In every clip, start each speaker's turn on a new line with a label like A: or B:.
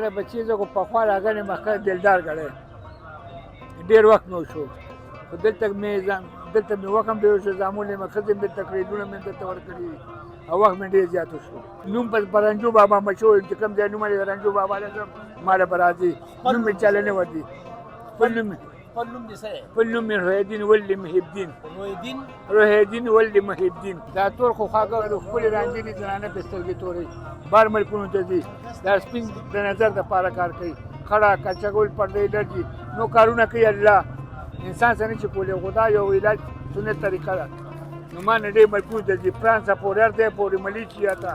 A: کله بچی زه خو پخوا راغلی مخکې دلدار غړی ډېر وخت مې وشو خو دلته مې وخت هم ډېر وشو زامن یې مې ښځې مې دلته کړې لوڼه مې دلته ورکړي او وخت مې ډېر زیات وشو نوم په رنجو بابا مشهور چې کوم ځای نوم یې رنجو بابا لګم ما له به راځي نوم مې چاله نه ورځي خپل نوم مې روحالدین ولد محبدین روحالدین ولد محبدین دا تور خو خواږه ښکلې رانجینې زنانه پې سترګې تورې بار ملکونو ته ځي دا سپین د نظر دپاره کار کوي خړه کچکول پردې ډرجي نو کارونه کوي الله انسان څه نه شي کولی خو دا یو علاج سنت طریقه ده نو ما نه ډېر ملکونو ته ځي فرانس پورې هر ځای پورې ملیشیا ته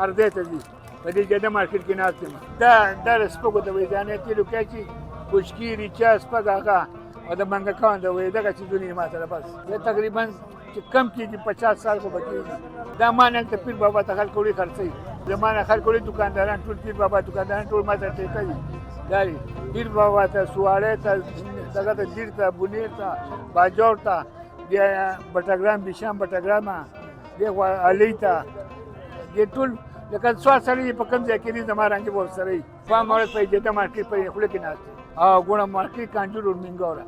A: هر ځای ته ځي په دې جده مارکېټ کې ناست یم دا د سپکو د ویزانې تیلو کچي کوچکي ریچا سپک هغه او د منګکان د وې دغه څیزونه یې ما سره بس زه تقریبا چې کم کېږي 50 سال خو به کېږي دا ما نه ته پیر بابا ته خلک وړي خرڅوي زما نه خلک وړي دوکانداران ټول پیر بابا دوکانداران ټول ما ته ټیکه دي دا پیر بابا ته سواړی ته دغه ته دیر ته بونیر ته باجوړ ته بیا بټګرام بیشام بټګرامه بیا علي ته دې ټول لکه سوال سړی په کوم ځای کې دي زما رنګ به ورسره وي فام اړه په جده مارکېټ په خوله کې ناست او ګوڼه مارکېټ کانجور ورمینګوره